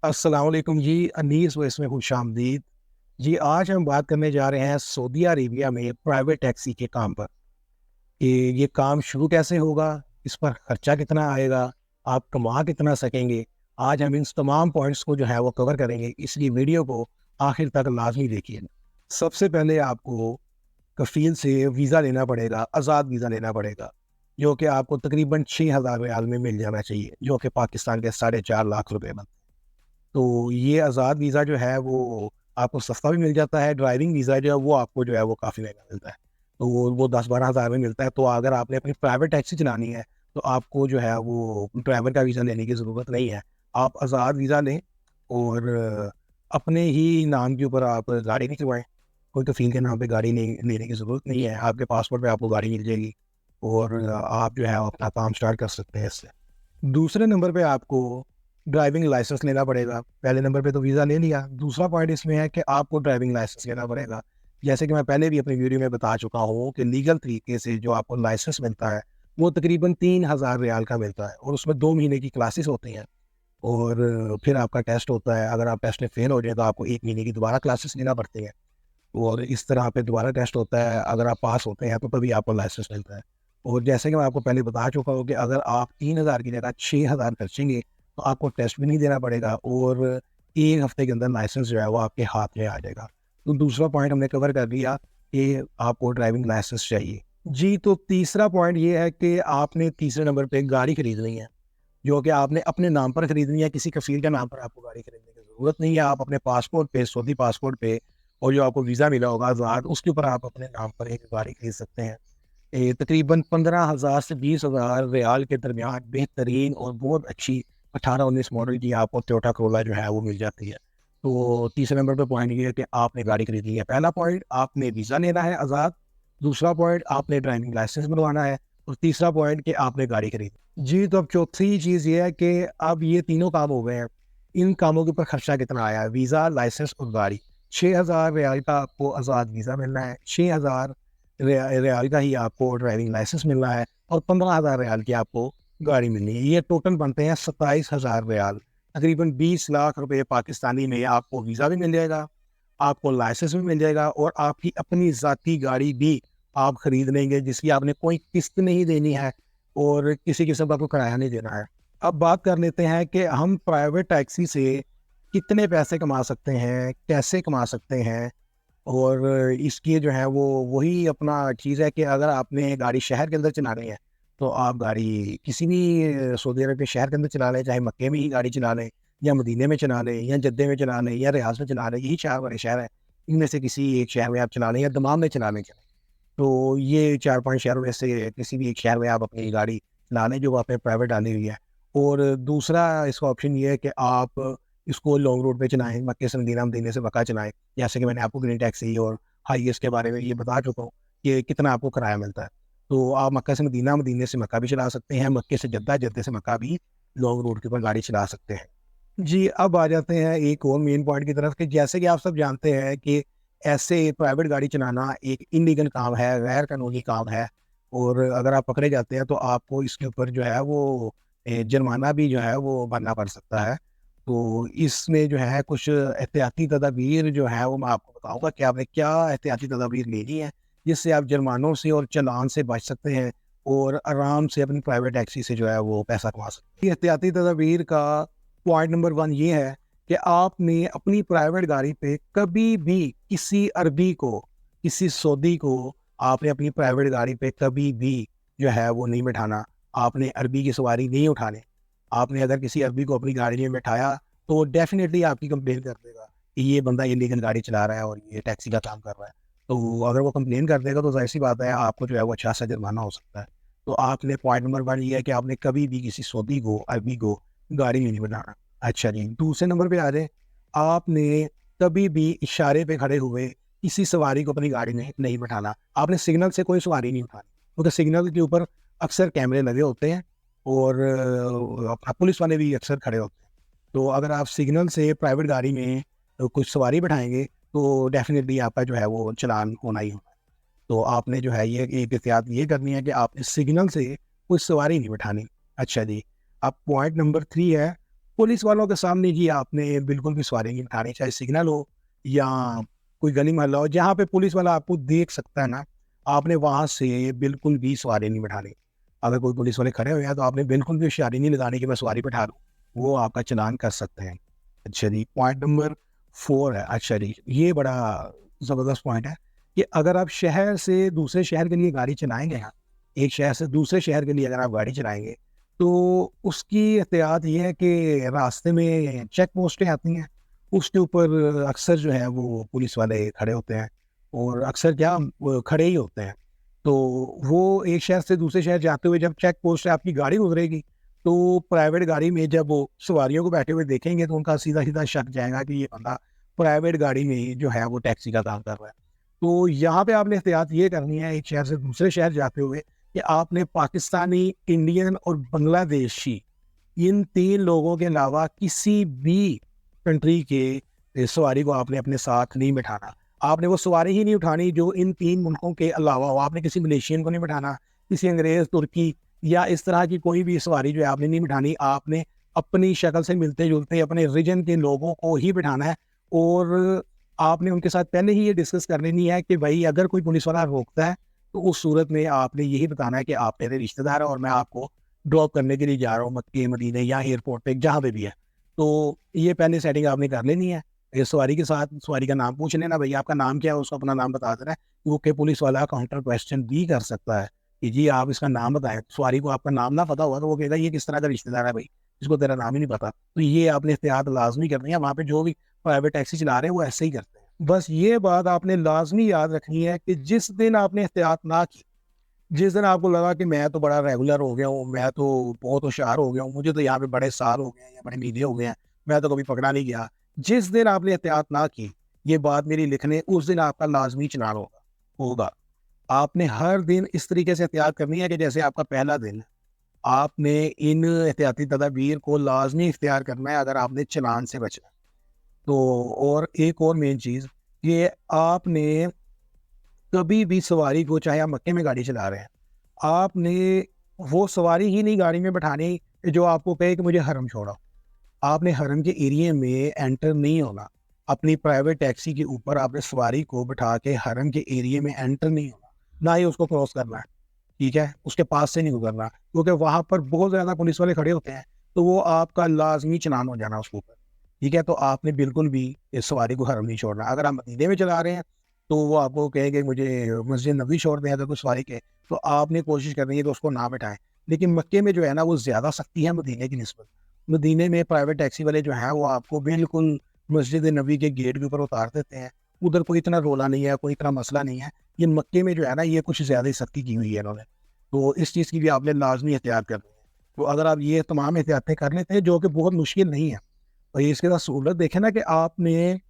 السلام علیکم جی، انیس وائس میں خوش آمدید جی۔ آج ہم بات کرنے جا رہے ہیں سعودی عربیہ میں پرائیویٹ ٹیکسی کے کام پر کہ یہ کام شروع کیسے ہوگا، اس پر خرچہ کتنا آئے گا، آپ کما کتنا سکیں گے۔ آج ہم ان تمام پوائنٹس کو جو ہے وہ کور کریں گے، اس لیے ویڈیو کو آخر تک لازمی دیکھیے۔ سب سے پہلے آپ کو کفیل سے ویزا لینا پڑے گا، آزاد ویزا لینا پڑے گا، جو کہ آپ کو تقریباً 6,000 ریال میں مل جانا چاہیے، جو کہ پاکستان کے 4.5 لاکھ روپے میں۔ تو یہ آزاد ویزا جو ہے وہ آپ کو سستا بھی مل جاتا ہے۔ ڈرائیونگ ویزا جو ہے وہ آپ کو جو ہے وہ کافی مہنگا ملتا ہے، تو وہ 10-12 ہزار میں ملتا ہے۔ تو اگر آپ نے اپنی پرائیویٹ ٹیکسی چلانی ہے تو آپ کو جو ہے وہ ڈرائیور کا ویزا لینے کی ضرورت نہیں ہے۔ آپ آزاد ویزا لیں اور اپنے ہی نام کے اوپر آپ گاڑی نکلوائیں، کوئی کفیل کے نام پہ گاڑی نہیں لینے کی ضرورت نہیں ہے۔ آپ کے پاسپورٹ پہ آپ کو گاڑی مل جائے گی اور آپ جو ہے اپنا کام سٹارٹ کر سکتے ہیں اس سے۔ دوسرے نمبر پہ آپ کو ڈرائیونگ لائسنس لینا پڑے گا۔ پہلے نمبر پہ تو ویزا لے لیا، دوسرا پوائنٹ اس میں ہے کہ آپ کو ڈرائیونگ لائسنس لینا پڑے گا۔ جیسے کہ میں پہلے بھی اپنی ویڈیو میں بتا چکا ہوں کہ لیگل طریقے سے جو آپ کو لائسنس ملتا ہے وہ تقریباً 3,000 ریال کا ملتا ہے، اور اس میں 2 مہینے کی کلاسز ہوتی ہیں، اور پھر آپ کا ٹیسٹ ہوتا ہے۔ اگر آپ ٹیسٹ میں فیل ہو جائیں تو آپ کو 1 مہینے کی دوبارہ کلاسز لینا پڑتی ہیں، اور اس طرح پہ دوبارہ ٹیسٹ ہوتا ہے۔ اگر آپ پاس ہوتے ہیں تو تبھی آپ کو لائسنس ملتا ہے۔ اور جیسے کہ میں آپ کو پہلے بتا چکا ہوں کہ اگر آپ 3,000 کی جگہ 6,000 خرچیں گے تو آپ کو ٹیسٹ بھی نہیں دینا پڑے گا، اور 1 ہفتے کے اندر لائسنس جو ہے وہ آپ کے ہاتھ میں آ جائے گا۔ تو دوسرا پوائنٹ ہم نے کور کر دیا کہ آپ کو ڈرائیونگ لائسنس چاہیے جی۔ تو تیسرا پوائنٹ یہ ہے کہ آپ نے تیسرے نمبر پہ گاڑی خریدنی ہے، جو کہ آپ نے اپنے نام پر خریدنی ہے، کسی کفیل کے نام پر آپ کو گاڑی خریدنے کی ضرورت نہیں ہے۔ آپ اپنے پاسپورٹ پہ، سعودی پاسپورٹ پہ، اور جو آپ کو ویزا ملا ہوگا آزاد، اس کے اوپر آپ اپنے نام پر ایک گاڑی خرید سکتے ہیں۔ تقریباً 15,000 سے 20,000 ریال کے درمیان بہترین اور بہت اچھی 18-19 ماڈل کی آپ کو ٹویوٹا کرولا جو ہے وہ مل جاتی ہے۔ تو تیسرے نمبر پہ پوائنٹ یہ ہے کہ آپ نے گاڑی خریدنی ہے۔ پہلا پوائنٹ آپ نے ویزا لینا ہے آزاد، دوسرا پوائنٹ آپ نے ڈرائیونگ لائسنس بنوانا ہے، اور تیسرا پوائنٹ کہ آپ نے گاڑی خریدی جی۔ تو اب چوتھی چیز یہ ہے کہ اب یہ تینوں کام ہو گئے ہیں، ان کاموں کے اوپر خرچہ کتنا آیا ہے؟ ویزا، لائسنس اور گاڑی۔ 6,000 ریال کا آپ کو آزاد ویزا ملنا ہے، 6,000 ریال کا ہی آپ کو ڈرائیونگ لائسنس ملنا ہے، اور 15,000 ریال کی آپ کو گاڑی ملنی ہے۔ یہ ٹوٹل بنتے ہیں 27,000 ریال، تقریباً 20 لاکھ روپے پاکستانی میں۔ آپ کو ویزا بھی مل جائے گا، آپ کو لائسنس بھی مل جائے گا، اور آپ کی اپنی ذاتی گاڑی بھی آپ خرید لیں گے، جس کی آپ نے کوئی قسط نہیں دینی ہے اور کسی قسم کا کوئی کرایہ نہیں دینا ہے۔ اب بات کر لیتے ہیں کہ ہم پرائیویٹ ٹیکسی سے کتنے پیسے کما سکتے ہیں، کیسے کما سکتے ہیں، اور اس کی جو ہے وہ وہی اپنا چیز ہے کہ اگر آپ نے گاڑی شہر کے اندر چلانی ہے تو آپ گاڑی کسی بھی سعودی عرب کے شہر کے اندر چلا لیں، چاہے مکے میں ہی گاڑی چلا لیں، یا مدینے میں چلا لیں، یا جدے میں چلا لیں، یا ریاض میں چلا لیں، یہی 4 بڑے شہر ہیں، ان میں سے کسی ایک شہر میں آپ چلا لیں، یا دمام میں چلا لیں۔ تو یہ 4-5 شہروں میں سے کسی بھی ایک شہر میں آپ اپنی گاڑی چلا لیں جو آپ نے پرائیویٹ ڈالی ہوئی ہے۔ اور دوسرا اس کا آپشن یہ ہے کہ آپ اس کو لانگ روڈ پہ چلائیں، مکے سے مدینہ، مدینے سے مکہ چلائیں، جیسے کہ میں نے آپ کو گرین ٹیکسی اور ہائی ایس کے بارے میں یہ بتا چکا ہوں کہ کتنا آپ کو کرایہ ملتا ہے۔ تو آپ مکہ سے مدینہ، مدینے سے مکہ بھی چلا سکتے ہیں، مکے سے جدہ، جدے سے مکہ بھی لانگ روڈ کے اوپر گاڑی چلا سکتے ہیں جی۔ اب آ جاتے ہیں ایک اور مین پوائنٹ کی طرف کہ جیسے کہ آپ سب جانتے ہیں کہ ایسے پرائیویٹ گاڑی چلانا ایک انلیگل کام ہے، غیر قانونی کام ہے، اور اگر آپ پکڑے جاتے ہیں تو آپ کو اس کے اوپر جو ہے وہ جرمانہ بھی جو ہے وہ بھرنا پڑ سکتا ہے۔ تو اس میں جو ہے کچھ احتیاطی تدابیر جو ہے وہ میں آپ کو بتاؤں گا کہ آپ نے کیا احتیاطی تدابیر لینی ہے، جس سے آپ جرمانوں سے اور چلان سے بچ سکتے ہیں، اور آرام سے اپنی پرائیویٹ ٹیکسی سے جو ہے وہ پیسہ کما سکتے ہیں۔ احتیاطی تدابیر کا پوائنٹ نمبر 1 یہ ہے کہ آپ نے اپنی پرائیویٹ گاڑی پہ کبھی بھی کسی عربی کو، کسی سعودی کو آپ نے اپنی پرائیویٹ گاڑی پہ کبھی بھی جو ہے وہ نہیں بٹھانا۔ آپ نے عربی کی سواری نہیں اٹھانی۔ آپ نے اگر کسی عربی کو اپنی گاڑی میں بٹھایا تو وہ ڈیفینیٹلی آپ کی کمپلین کر دے گا کہ یہ بندہ انلیگل گاڑی چلا رہا ہے اور یہ ٹیکسی کا کام کر رہا ہے۔ تو اگر وہ کمپلین کر دے گا تو ظاہر سی بات ہے آپ کو جو ہے وہ اچھا سا جرمانہ ہو سکتا ہے۔ تو آپ نے پوائنٹ نمبر 1 یہ ہے کہ آپ نے کبھی بھی کسی سعودی کو، عربی کو گاڑی میں نہیں بٹھانا۔ اچھا جی، دوسرے نمبر پہ آ جائیں۔ آپ نے کبھی بھی اشارے پہ کھڑے ہوئے کسی سواری کو اپنی گاڑی میں نہیں بٹھانا۔ آپ نے سگنل سے کوئی سواری نہیں اٹھانی، کیونکہ سگنل کے اوپر اکثر کیمرے لگے ہوتے ہیں، اور اپنا پولیس والے بھی اکثر کھڑے ہوتے ہیں۔ تو اگر آپ سگنل سے پرائیویٹ گاڑی میں کچھ سواری بٹھائیں گے تو ڈیفینیٹلی آپ کا جو ہے وہ چلان ہونا ہی ہونا ہے۔ تو آپ نے جو ہے یہ ایک احتیاط یہ کرنی ہے کہ آپ نے سگنل سے کوئی سواری نہیں بٹھانی۔ اچھا جی، اب پوائنٹ نمبر 3 ہے पुलिस वालों के सामने ही आपने बिल्कुल भी सवारी नहीं बिठानी, चाहे सिग्नल हो या कोई गली मोहल्ला हो, जहाँ पे पुलिस वाला आपको देख सकता है ना, आपने वहाँ से बिल्कुल भी सवारी नहीं बिठानी। अगर कोई पुलिस वाले खड़े हुए हैं तो आपने बिल्कुल भी होशियारी नहीं लगानी कि मैं सवारी बिठा लूँ, वो आपका चालान कर सकते हैं। अच्छा जी, पॉइंट नंबर 4 है। अच्छा जी, ये बड़ा ज़बरदस्त पॉइंट है कि अगर आप शहर से दूसरे शहर के लिए गाड़ी चलाएँगे ना, एक शहर से दूसरे शहर के लिए अगर आप गाड़ी चलाएँगे, तो उसकी एहतियात ये है कि रास्ते में चेक पोस्टें आती हैं, उसके ऊपर अक्सर जो है वो पुलिस वाले खड़े होते हैं, और अक्सर क्या वो खड़े ही होते हैं। तो वो एक शहर से दूसरे शहर जाते हुए जब चेक पोस्ट से आपकी गाड़ी गुजरेगी, तो प्राइवेट गाड़ी में जब वो सवारियों को बैठे हुए देखेंगे तो उनका सीधा-सीधा शक जाएगा कि ये बंदा प्राइवेट गाड़ी में जो है वो टैक्सी का काम कर रहा है। तो यहाँ पे आपने एहतियात ये करनी है एक शहर से दूसरे शहर जाते हुए कि आपने पाकिस्तानी, इंडियन और बांग्लादेशी इन 3 लोगों के अलावा किसी भी कंट्री के सवारी को आपने अपने साथ नहीं बिठाना। आपने वो सवारी ही नहीं उठानी जो इन 3 मुल्कों के अलावा हो। आपने किसी मलेशियन को नहीं बिठाना, किसी अंग्रेज़, तुर्की या इस तरह की कोई भी सवारी जो है आपने नहीं बिठानी। आपने अपनी शक्ल से मिलते-जुलते अपने रीजन के लोगों को ही बिठाना है, और आपने उनके साथ पहले ही ये डिस्कस कर लेनी है कि भाई अगर कोई पुलिस वाला रोकता है, तो उस सूरत में आपने यही बताना है कि आप मेरे रिश्तेदार हैं और मैं आपको ड्रॉप करने के लिए जा रहा हूँ मक्के, मदीने या एयरपोर्ट पे, जहाँ पे भी है। तो ये पहले सेटिंग आपने कर लेनी है। ये सवारी के साथ सवारी का नाम पूछ लेना, भई आपका नाम क्या है? उसको अपना नाम बता देना है। क्योंकि पुलिस वाला काउंटर क्वेश्चन भी कर सकता है कि जी आप इसका नाम बताएँ। सवारी को आपका नाम ना पता हुआ तो वो कहेगा ये किस तरह का रिश्तेदार है भई, जिसको तेरा नाम ही नहीं पता। तो ये आपने एहतियात लाज़मी करनी है, वहाँ पे जो भी प्राइवेट टैक्सी चला रहे हैं वो ऐसे ही करते हैं। बस ये बात आपने लाज़मी याद रखनी है कि जिस दिन आपने एहतियात ना की, जिस दिन आपको लगा कि मैं तो बड़ा रेगुलर हो गया हूँ, मैं तो बहुत होशियार हो गया हूँ, मुझे तो यहाँ पे बड़े साल हो गए हैं या बड़े महीने हो गए हैं, मैं तो कभी पकड़ा नहीं गया। जिस दिन आपने एहतियात ना की, ये बात मेरी लिख लें, उस दिन आपका लाज़मी चालान होगा। आपने हर दिन इस तरीके से एहतियात करनी है कि जैसे आपका पहला दिन है। आपने इन एहतियाती तदाबीर को लाज़मी इख्तियार करना है अगर आपने चालान से बचना है। तो और एक और मेन चीज़, ये आपने कभी भी सवारी को, चाहे आप मक्के में गाड़ी चला रहे हैं, आपने वो सवारी ही नहीं गाड़ी में बिठानी कि जो आपको कहे कि मुझे हरम छोड़ो। आपने हरम के एरिया में एंटर नहीं होना। अपनी प्राइवेट टैक्सी के ऊपर आपने सवारी को बिठा के हरम के एरिया में एंटर नहीं होना, ना ही उसको क्रॉस करना है, ठीक है? उसके पास से नहीं गुजरना, क्योंकि वहाँ पर बहुत ज़्यादा पुलिस वाले खड़े होते हैं, तो वो आपका लाज़मी चालान हो जाना उसके ऊपर, ठीक है? तो आपने बिल्कुल भी इस सवारी को हरम नहीं छोड़ना। अगर आप मदीने में चला रहे हैं, तो वो आपको कहेंगे मुझे मस्जिद नबवी छोड़ दें अगर कोई सवारी कहे, तो आपने कोशिश करनी है कि उसको ना बिठाएँ। लेकिन मक्के में जो है ना वो ज़्यादा सख्ती है मदीने की निस्बत। मदीने में प्राइवेट टैक्सी वाले जो हैं वो आपको बिल्कुल मस्जिद नबी के गेट के ऊपर उतार देते हैं। उधर कोई इतना रोला नहीं है, कोई इतना मसला नहीं है। ये मक्के में जो है ना ये कुछ ज़्यादा ही सख्ती की हुई है इन्होंने। तो इस चीज़ की भी आपने लाज़मी एहतियात करनी है। तो अगर आप ये तमाम एहतियातें कर लेते हैं जो कि बहुत मुश्किल नहीं है, और इसके साथ सहूलत देखें ना कि आपने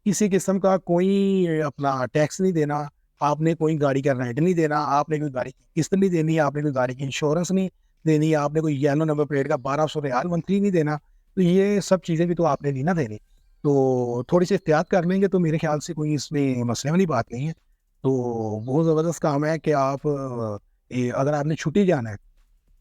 किसी किस्म का कोई अपना टैक्स नहीं देना, आपने कोई गाड़ी का रेंट नहीं देना, आपने कोई गाड़ी की किस्त नहीं देनी, आपने कोई गाड़ी की इंश्योरेंस नहीं देनी, आपने कोई येलो नंबर प्लेट का 1200 रियाल मंथली नहीं देना। तो ये सब चीज़ें भी तो आपने नहीं ना देनी। तो थोड़ी-सी एहतियात कर लेंगे तो मेरे ख़्याल से कोई इसमें मसले वाली बात नहीं है। तो बहुत ज़बरदस्त काम है कि आप अगर आपने छुट्टी जाना है,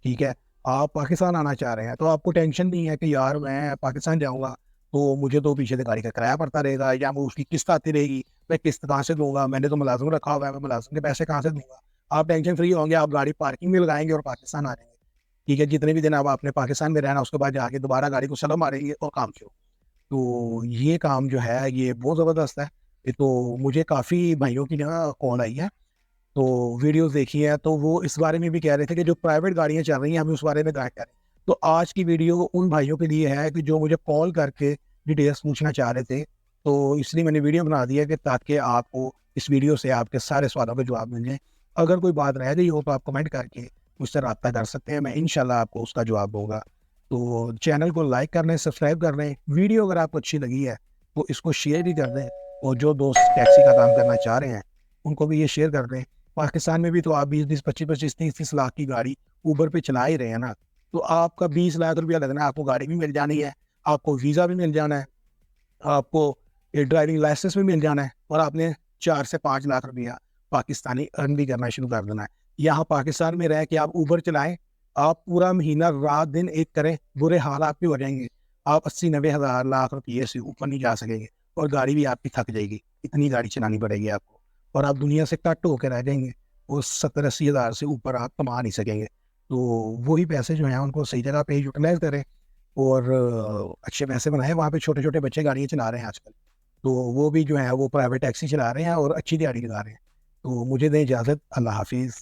ठीक है? आप पाकिस्तान आना चाह रहे हैं, तो आपको टेंशन नहीं है कि यार मैं पाकिस्तान जाऊँगा, तो मुझे तो पीछे से गाड़ी का किराया पड़ता रहेगा या वो उसकी किस्त आती रहेगी, मैं किस्त कहाँ से दूँगा? मैंने तो मुलाज़िम रखा हुआ है, मैं मुलाज़िम के पैसे कहाँ से दूँगा? आप टेंशन फ्री होंगे, आप गाड़ी पार्किंग में लगाएँगे और पाकिस्तान आ जाएँगे, ठीक है? जितने भी दिन अब आपने पाकिस्तान में रहना, उसके बाद जाके दोबारा गाड़ी को सलाम मारेंगे और काम शुरू। तो ये काम जो है, ये बहुत ज़बरदस्त है। ये तो मुझे काफ़ी भाइयों की ना कॉल आई है, तो वीडियोज़ देखी हैं, तो वो इस बारे में भी कह रहे थे कि जो प्राइवेट गाड़ियाँ चल रही हैं, हमें उस बारे में गाइड करें। तो आज की वीडियो उन भाइयों के लिए है कि जो मुझे कॉल करके डिटेल्स पूछना चाह रहे थे। तो इसलिए मैंने वीडियो बना दी है कि ताकि आपको इस वीडियो से आपके सारे सवालों के जवाब मिल जाएँ। अगर कोई बात रह गई हो तो आप कमेंट करके मुझसे राब्ता कर सकते हैं, मैं इंशाल्लाह आपको उसका जवाब दूँगा। तो चैनल को लाइक कर लें, सब्सक्राइब कर लें। वीडियो अगर आपको अच्छी लगी है, तो इसको शेयर भी कर दें, और जो दोस्त टैक्सी का काम करना चाह रहे हैं, उनको भी ये शेयर कर दें। पाकिस्तान में भी तो आप 20-20, 25-25, 30-30 लाख की गाड़ी उबर पे चला ही रहे हैं ना, तो आपका 20 लाख रुपया लगना है, आपको गाड़ी भी मिल जानी है, आपको वीज़ा भी मिल जाना है, आपको ड्राइविंग लाइसेंस भी मिल जाना है, और आपने 4 से 5 लाख रुपया पाकिस्तानी अर्न भी करना शुरू कर देना है। यहाँ पाकिस्तान में रह के आप उबर चलाएँ, आप पूरा महीना रात-दिन एक करें, बुरे हाल आपके हो जाएँगे। آپ 80-90 ہزار لاکھ روپئے سے اوپر نہیں جا سکیں گے، اور گاڑی بھی آپ کی تھک جائے گی، اتنی گاڑی چلانی پڑے گی آپ کو، اور آپ دنیا سے کٹ ہو کے رہ جائیں گے، وہ 70-80 ہزار سے اوپر آپ کما نہیں سکیں گے. تو وہی پیسے جو ہیں ان کو صحیح جگہ پہ یوٹیلائز کریں، اور اچھے پیسے بنائیں. وہاں پہ چھوٹے چھوٹے بچے گاڑیاں چلا رہے ہیں آج کل، تو وہ بھی جو ہے وہ پرائیویٹ ٹیکسی چلا رہے ہیں اور اچھی دیہڑی لگا رہے ہیں. تو مجھے دیں اجازت. اللہ حافظ.